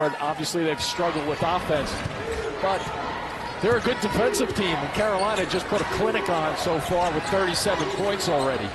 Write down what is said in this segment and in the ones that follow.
Obviously, they've struggled with offense, but they're a good defensive team, and Carolina just put a clinic on so far with 37 points already.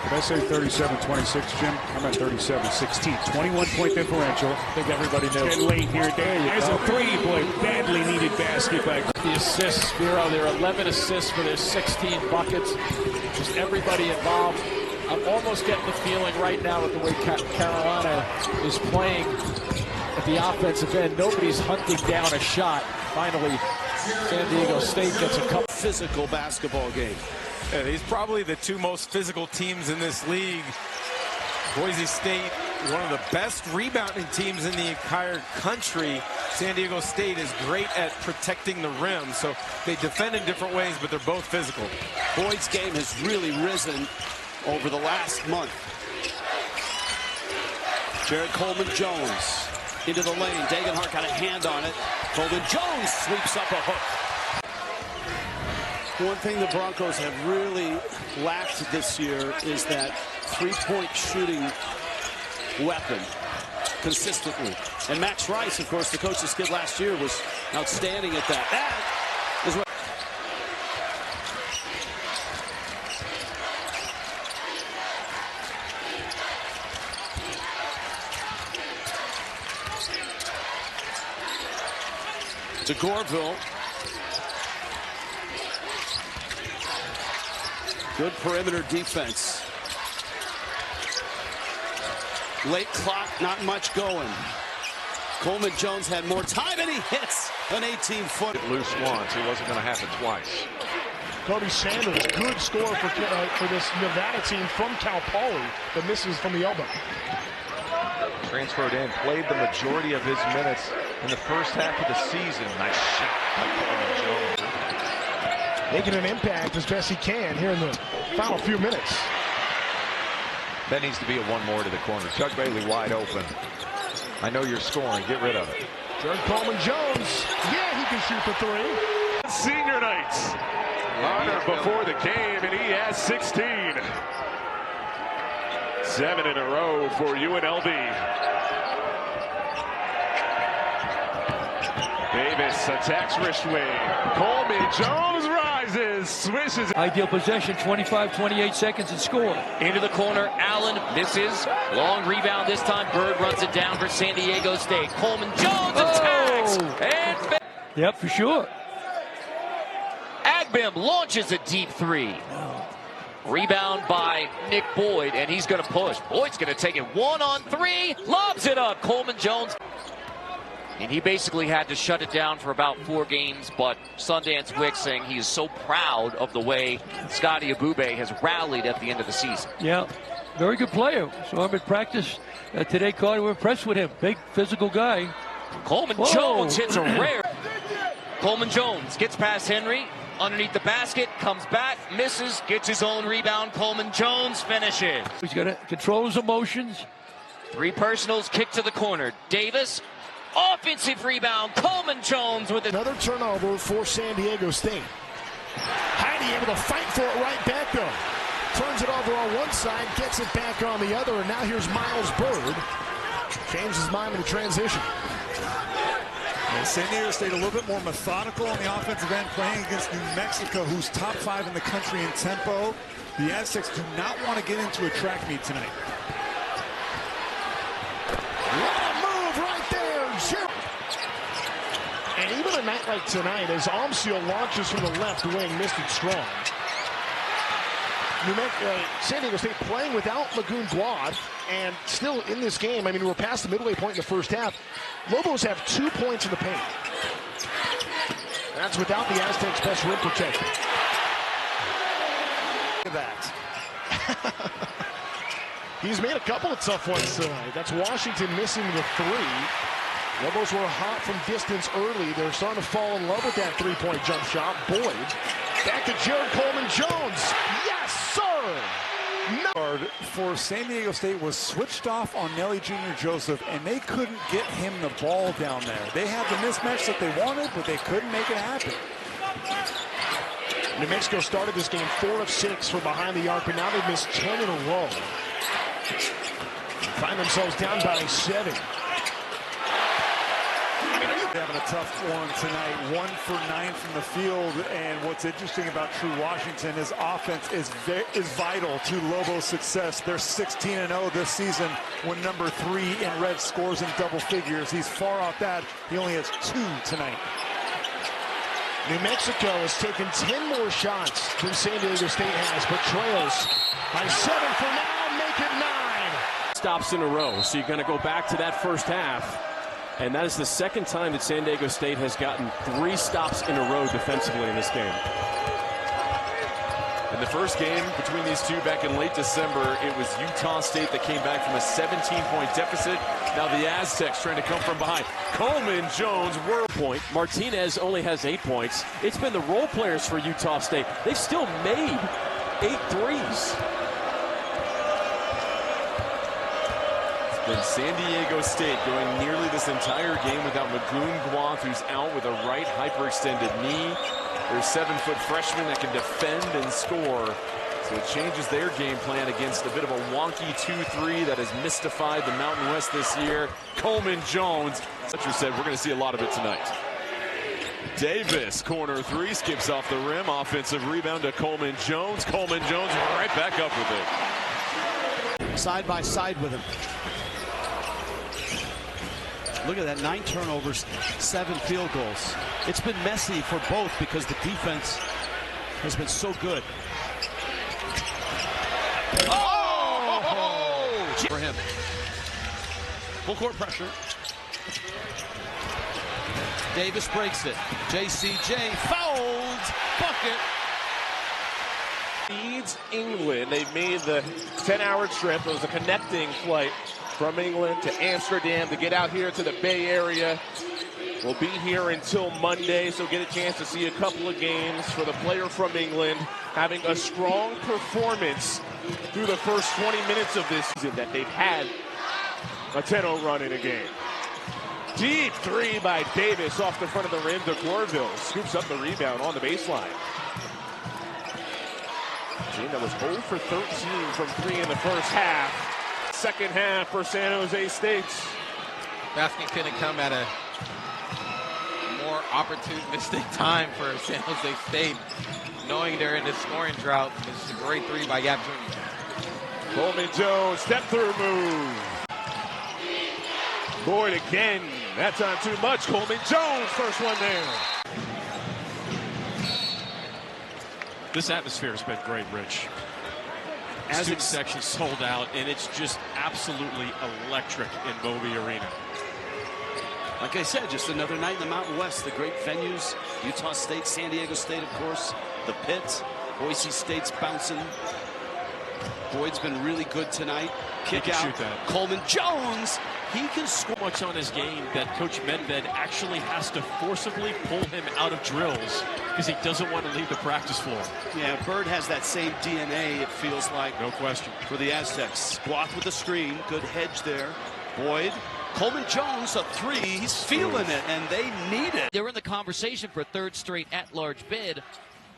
Did I say 37-26, Jim? I'm at 37-16. 21-point differential. I think everybody knows. And late here. There's a three, boy. Badly needed basket by the assists, Vero. There are 11 assists for their 16 buckets. Just everybody involved. I'm almost getting the feeling right now with the way Carolina is playing at the offensive end. Nobody's hunting down a shot. Finally, San Diego State gets a couple. Physical basketball game. Yeah, these probably the two most physical teams in this league. Boise State, one of the best rebounding teams in the entire country. San Diego State is great at protecting the rim, so they defend in different ways, but they're both physical. Boyd's game has really risen over the last month. Jared Coleman-Jones into the lane. Dagenhart got a hand on it. Coleman-Jones sweeps up a hook. One thing the Broncos have really lacked this year is that three-point shooting weapon consistently. And Max Rice, of course, the coach's kid last year, was outstanding at that. That is what to Gorville. Good perimeter defense. Late clock, not much going. Coleman-Jones had more time, and he hits an 18-foot. Loose once. It wasn't going to happen twice. Cody Sanders, good score for this Nevada team from Cal Poly, but misses from the elbow. Transferred in, played the majority of his minutes in the first half of the season. Nice shot by Coleman-Jones. Making an impact as best he can here in the final few minutes. That needs to be a one more to the corner. Chuck Bailey wide open. I know you're scoring. Get rid of it. Jared Coleman-Jones. Yeah, he can shoot the three. Senior night. Honor before the game, and he has 16. 7 in a row for UNLV. Davis attacks wrist wing. Coleman-Jones rises, swishes. Ideal possession, 28 seconds and score. Into the corner, Allen misses. Long rebound this time. Bird runs it down for San Diego State. Coleman-Jones attacks. And yep, for sure. Agbim launches a deep three. Rebound by Nick Boyd, and he's going to push. Boyd's going to take it 1-on-3. Lobs it up. Coleman-Jones. And he basically had to shut it down for about 4 games, but Sundance Wick saying he is so proud of the way Scotty Abube has rallied at the end of the season. Yeah, very good player. Saw him in practice today, Carter. We're impressed with him. Big physical guy. Coleman-Jones hits a rare. Coleman-Jones gets past Henry, underneath the basket, comes back, misses, gets his own rebound. Coleman-Jones finishes. He's got to control his emotions. 3 personals, kick to the corner. Davis. Offensive rebound, Coleman-Jones with it. Another turnover for San Diego State. Heidi able to fight for it right back though. Turns it over on one side, gets it back on the other, and now here's Miles Bird. Changes his mind in the transition. And San Diego State a little bit more methodical on the offensive end, playing against New Mexico, who's top 5 in the country in tempo. The Aztecs do not want to get into a track meet tonight. And even a night like tonight, as Almsiel launches from the left wing, missed it strong. San Diego State playing without Magoon Guad, and still in this game. I mean, we're past the midway point in the first half. Lobos have 2 points in the paint. That's without the Aztecs' best rim protector. Look at that. He's made a couple of tough ones tonight. That's Washington missing the 3. Lobos were hot from distance early. They're starting to fall in love with that three-point jump shot. Boyd, back to Jared Coleman-Jones. Yes, sir! No. For San Diego State was switched off on Nelly Jr. Joseph, and they couldn't get him the ball down there. They had the mismatch that they wanted, but they couldn't make it happen. New Mexico started this game 4 of 6 from behind the arc, but now they've missed 10 in a row. Find themselves down by 7. Having a tough one tonight, 1 for 9 from the field, and what's interesting about True Washington is offense is vital to Lobo's success. They're 16-0 this season when number 3 in red scores in double figures. He's far off that. He only has 2 tonight. New Mexico has taken 10 more shots than San Diego State has, but trails by 7 for now, make it 9. Stops in a row, so you're going to go back to that first half. And that is the second time that San Diego State has gotten 3 stops in a row defensively in this game. In the first game between these two back in late December, it was Utah State that came back from a 17-point deficit. Now the Aztecs trying to come from behind. Coleman, Jones, point. Martinez only has 8 points. It's been the role players for Utah State. They've still made 8 threes. Then San Diego State going nearly this entire game without Magoon Guath, who's out with a right hyperextended knee. There's 7-foot freshman that can defend and score. So it changes their game plan against a bit of a wonky 2-3 that has mystified the Mountain West this year. Coleman, Jones. Fletcher said we're going to see a lot of it tonight. Davis, corner 3, skips off the rim. Offensive rebound to Coleman, Jones. Coleman, Jones right back up with it. Side by side with him. Look at that, 9 turnovers, 7 field goals. It's been messy for both because the defense has been so good. Oh! For him. Full court pressure. Davis breaks it. JCJ fouled. Bucket. Leads England. They made the 10-hour trip. It was a connecting flight from England to Amsterdam to get out here to the Bay Area. We'll be here until Monday, so get a chance to see a couple of games for the player from England, having a strong performance through the first 20 minutes of this season that they've had a 10-0 run in a game. Deep 3 by Davis off the front of the rim to Corville. Scoops up the rebound on the baseline. Team that was 0 for 13 from 3 in the first half. Second half for San Jose State. Basket couldn't come at a more opportunistic time for San Jose State, knowing they're in the scoring drought. It's a great 3 by Yap Jr. Coleman Jones, step through move. Boyd again. That time too much. Coleman Jones, first one there. This atmosphere has been great, Rich. Student section sold out, and it's just absolutely electric in Moby Arena. Like I said, just another night in the Mountain West. The great venues, Utah State, San Diego State, of course, the Pit, Boise State's bouncing. Boyd's been really good tonight. Kick out. Shoot that. Coleman Jones, he can score. Much on his game that Coach Medved actually has to forcibly pull him out of drills because he doesn't want to leave the practice floor. Yeah, Bird has that same DNA, it feels like. No question. For the Aztecs. Guath with the screen. Good hedge there. Boyd. Coleman Jones, a 3. He's feeling it, and they need it. They're in the conversation for 3rd straight at-large bid.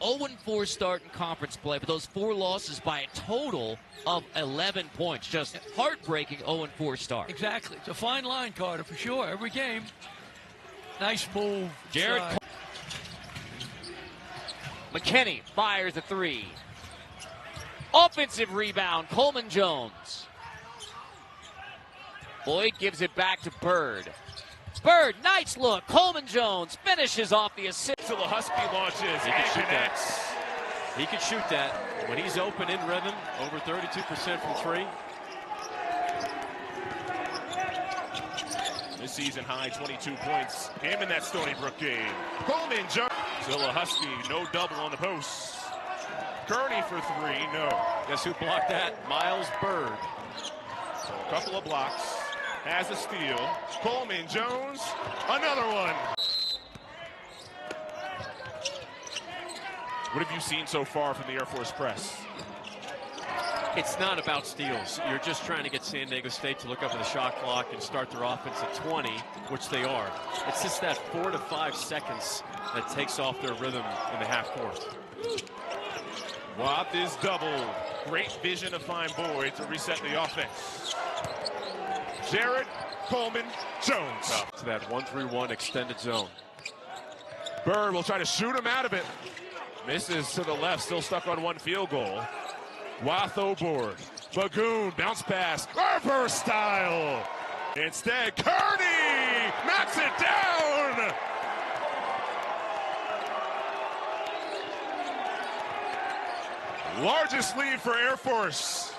0-4 start in conference play, but those 4 losses by a total of 11 points. Just heartbreaking 0-4 start. Exactly. It's a fine line, Carter, for sure. Every game. Nice move. Jared McKinney fires a 3. Offensive rebound, Coleman Jones. Boyd gives it back to Bird. Bird, nice look. Coleman Jones finishes off the assist. Till the Husky launches. He can shoot that. He can shoot that. When he's open in rhythm, over 32% from 3. This season high 22 points. Him in that Stony Brook game. Coleman Jones. Zilla Husky, no double on the post. Kearney for 3, no. Guess who blocked that? Miles Bird. So a couple of blocks. Has a steal. Coleman Jones, another one. What have you seen so far from the Air Force press? It's not about steals. You're just trying to get San Diego State to look up at the shot clock and start their offense at 20, which they are. It's just that 4 to 5 seconds that takes off their rhythm in the half court. Watt is double. Great vision to find Boyd to reset the offense. Jared Coleman Jones. To that 1-3-1 extended zone. Bird will try to shoot him out of it. Misses to the left, still stuck on one field goal. Watho board. Bagoon, bounce pass. Harper style. Instead, Kearney knocks it down. Largest lead for Air Force.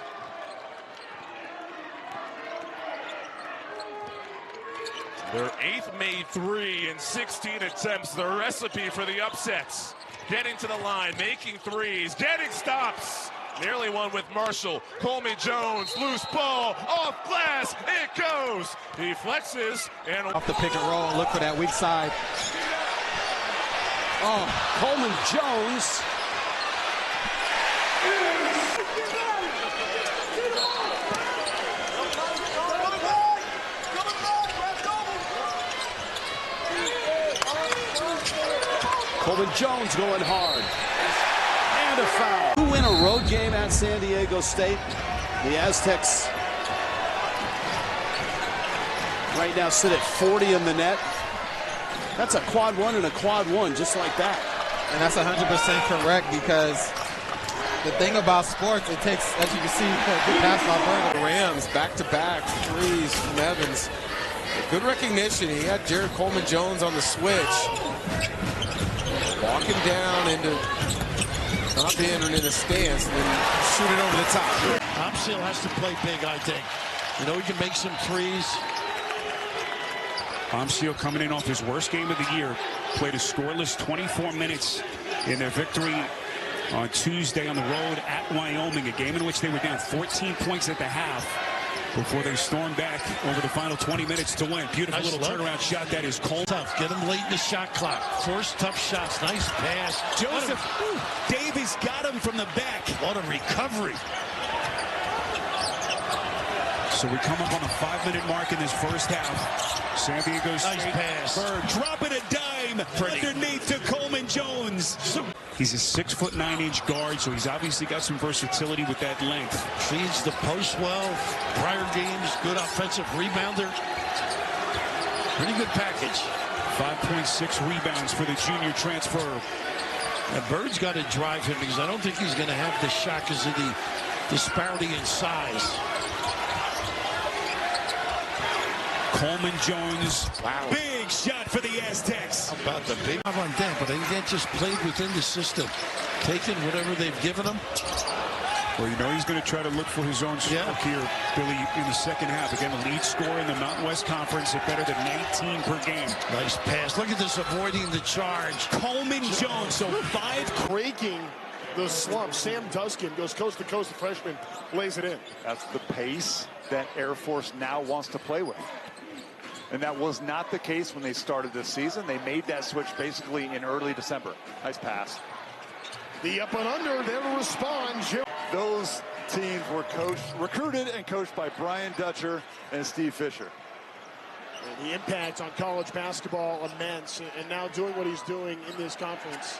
Their 8th made 3 in 16 attempts. The recipe for the upsets. Getting to the line, making threes, getting stops. Nearly one with Marshall. Coleman Jones, loose ball, off glass, it goes. He flexes and off the pick and roll, look for that weak side. Oh, Coleman Jones. Coleman Jones going hard. And a foul. To win a road game at San Diego State. The Aztecs right now sit at 40 in the net. That's a quad one and a quad one, just like that. And that's 100% correct, because the thing about sports, it takes, as you can see, a good pass by Bird. The Rams back-to-back threes from Evans. Good recognition. He had Jared Coleman Jones on the switch. Walking down into not being in a stance and then shooting over the top. Thompson has to play big, I think. You know, he can make some threes. Amsio coming in off his worst game of the year. Played a scoreless 24 minutes in their victory on Tuesday on the road at Wyoming. A game in which they were down 14 points at the half before they stormed back over the final 20 minutes to win. Beautiful Nice little look. turnaround shot. That is Coleman. Tough. Get him late in the shot clock. Force tough shots. Nice pass. Joseph Davies got him from the back. What a recovery. So we come up on the 5-minute mark in this first half. San Diego State. Nice pass. Bird dropping a dime underneath to Coleman Jones. He's a 6'9" guard, so he's obviously got some versatility with that length. Feeds the post well. Prior games, good offensive rebounder. Pretty good package. 5.6 rebounds for the junior transfer. And Bird's got to drive him, because I don't think he's going to have the shot because of the disparity in size. Coleman Jones. Wow. Big shot for the Aztecs. How about the big on that, but they just played within the system, taking whatever they've given him. Well, you know he's going to try to look for his own stroke here, Billy, in the second half. Again, the lead scorer in the Mountain West Conference at better than 19 per game. Nice pass. Look at this, avoiding the charge. Coleman Jones, so 5. Breaking the slump. Sam Duskin goes coast to coast. The freshman lays it in. That's the pace that Air Force now wants to play with. And that was not the case when they started this season. They made that switch basically in early December. Nice pass. The up and under, there to respond. Those teams were recruited and coached by Brian Dutcher and Steve Fisher. And the impact on college basketball immense, and now doing what he's doing in this conference.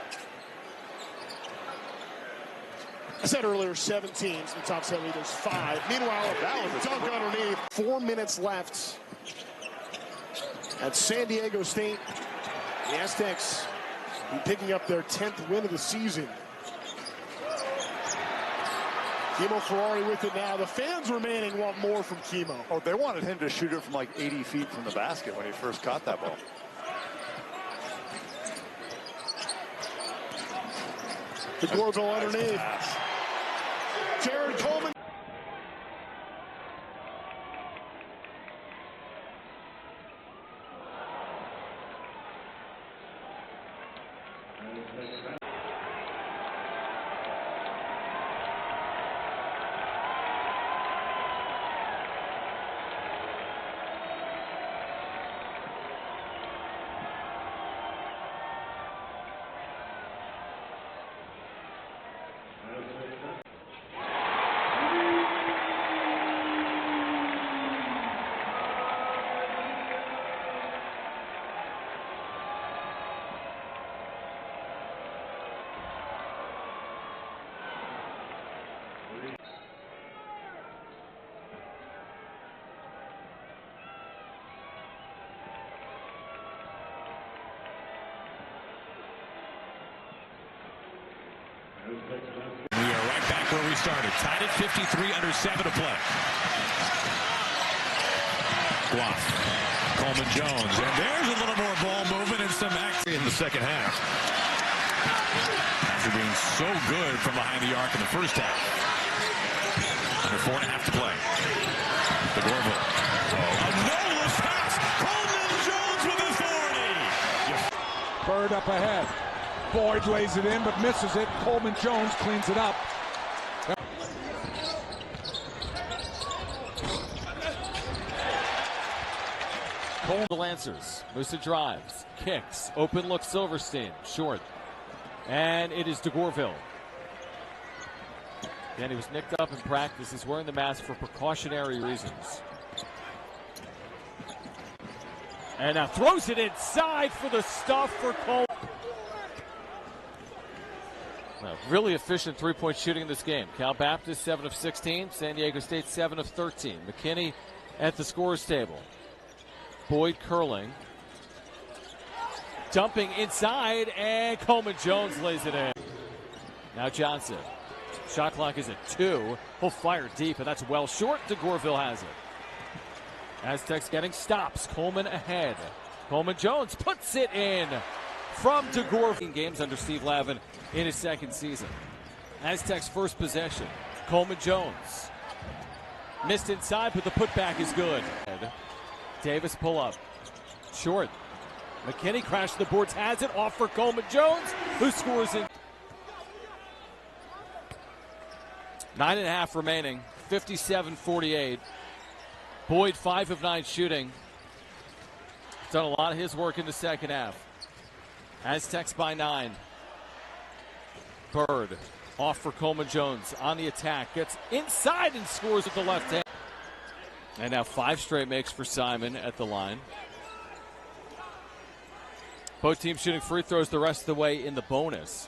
I said earlier, 7 teams in the top 70. There's 5. Meanwhile, that was a dunk underneath. 4 minutes left at San Diego State. The Aztecs picking up their 10th win of the season. Kimo Ferrari with it now. The fans remaining want more from Kimo. Oh, they wanted him to shoot it from like 80 feet from the basket when he first caught that ball. The Gorbo underneath. Jared Coleman. We are right back where we started. Tied at 53, under 7 to play. Guaf, Coleman Jones, and there's a little more ball movement and some action in the second half. After being so good from behind the arc in the first half. Under 4.5 to play. The Gorville. A no-look pass. Coleman Jones with authority. Bird up ahead. Boyd lays it in but misses it. Coleman Jones cleans it up. Coleman Lancers. Musa drives. Kicks. Open look Silverstein. Short. And it is DeGorville. Again, he was nicked up in practice. He's wearing the mask for precautionary reasons. And now throws it inside for the stuff for Coleman. Really efficient three-point shooting in this game. Cal Baptist 7 of 16. San Diego State 7 of 13. McKinney at the scorer's table. Boyd curling. Dumping inside, and Coleman Jones lays it in. Now Johnson. Shot clock is at 2. He'll fire deep, and that's well short. DeGorville has it. Aztecs getting stops. Coleman ahead. Coleman Jones puts it in from DeGorville. Games under Steve Lavin in his second season. Aztecs first possession. Coleman Jones. Missed inside, but the putback is good. Davis pull up. Short. McKinney crashed the boards, has it off for Coleman Jones, who scores in. 9.5 remaining, 57-48. Boyd 5 of 9 shooting. Done a lot of his work in the second half. Aztecs by 9. Bird off for Coleman Jones on the attack, gets inside and scores with the left hand. And now 5 straight makes for Simon at the line. Both teams shooting free throws the rest of the way in the bonus.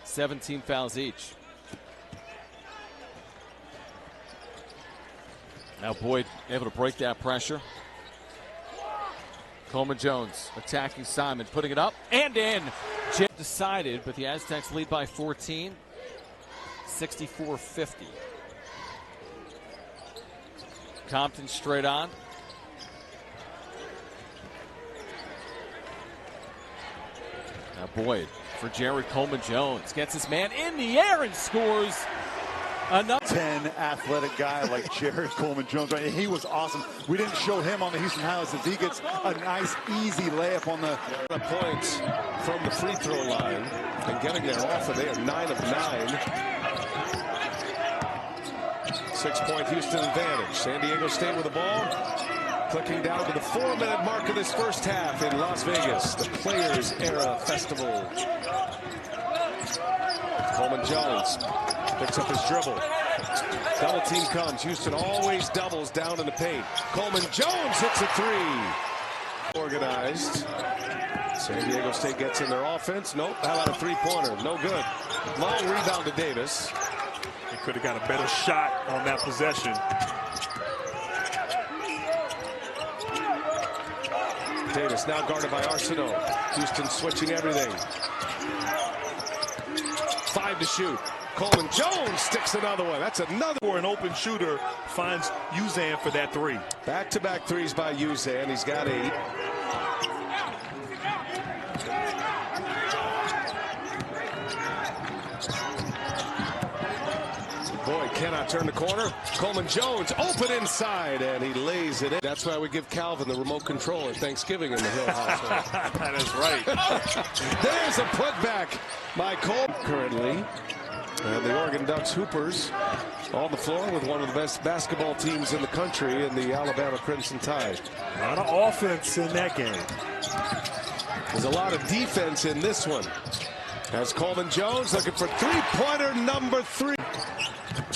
17 fouls each. Now Boyd able to break that pressure. Coleman Jones attacking Simon, putting it up and in. Jim decided, but the Aztecs lead by 14. 64-50. Compton straight on. Now Boyd for Jared Coleman Jones. Gets his man in the air and scores. Another 10 athletic guy like Jared Coleman Jones. Right? He was awesome. We didn't show him on the Houston highlights as he gets a nice, easy layup on the points from the free throw line and getting their offer. They are 9 of 9. 6-point Houston advantage. San Diego State with the ball. Clicking down to the 4-minute mark of this first half in Las Vegas, the Players Era Festival. Coleman Jones picks up his dribble. Double team comes. Houston always doubles down in the paint. Coleman Jones hits a 3. Organized. San Diego State gets in their offense. Nope. How about a 3-pointer? No good. Long rebound to Davis. He could have got a better shot on that possession. Davis now guarded by Arsenault. Houston switching everything. 5 to shoot. Coleman Jones sticks another one. That's another. For an open shooter, finds Uzan for that 3. Back-to-back threes by Uzan. He's got 8. Boyd cannot turn the corner. Coleman Jones open inside, and he lays it in. That's why we give Calvin the remote control at Thanksgiving in the Hill household. That is right. There's a putback by Coleman currently. And the Oregon Ducks Hoopers on the floor with one of the best basketball teams in the country in the Alabama Crimson Tide. A lot of offense in that game. There's a lot of defense in this one. As Coleman Jones looking for three-pointer number 3.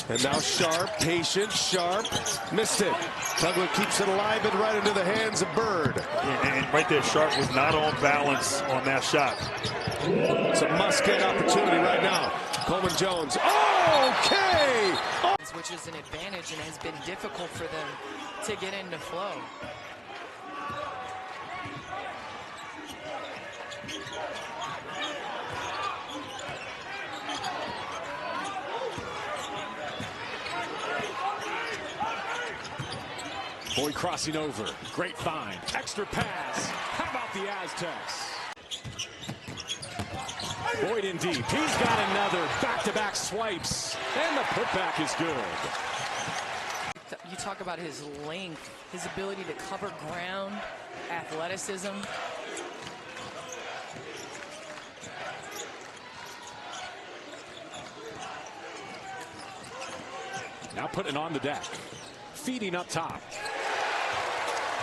And now Sharp, patient, Sharp, missed it. Tugler keeps it alive and right into the hands of Bird. And right there, Sharp was not on balance on that shot. It's a must-get opportunity right now. Coleman Jones, okay! Which is an advantage and has been difficult for them to get into flow. Boyd crossing over. Great find. Extra pass. How about the Aztecs? Boyd in deep. He's got another. Back-to-back swipes. And the putback is good. You talk about his length, his ability to cover ground, athleticism. Now putting on the deck. Feeding up top.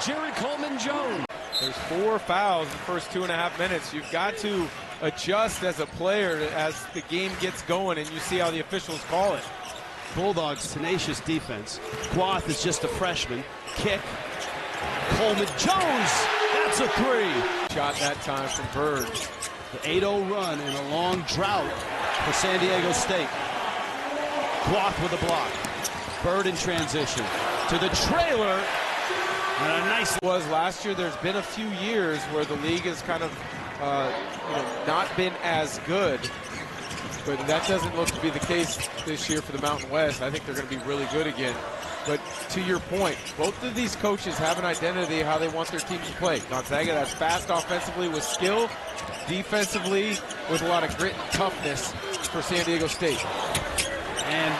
Jared Coleman Jones. There's 4 fouls in the first 2.5 minutes. You've got to adjust as a player as the game gets going and you see how the officials call it. Bulldogs tenacious defense. Quath is just a freshman. Kick. Coleman Jones. That's a 3. Shot that time from Bird. The 8-0 run in a long drought for San Diego State. Quath with a block. Bird in transition to the trailer. And a nice was last year. There's been a few years where the league has kind of not been as good, but that doesn't look to be the case this year for the Mountain West. I think they're going to be really good again. But to your point, both of these coaches have an identity how they want their team to play. Gonzaga, that's fast offensively with skill, defensively with a lot of grit and toughness for San Diego State. And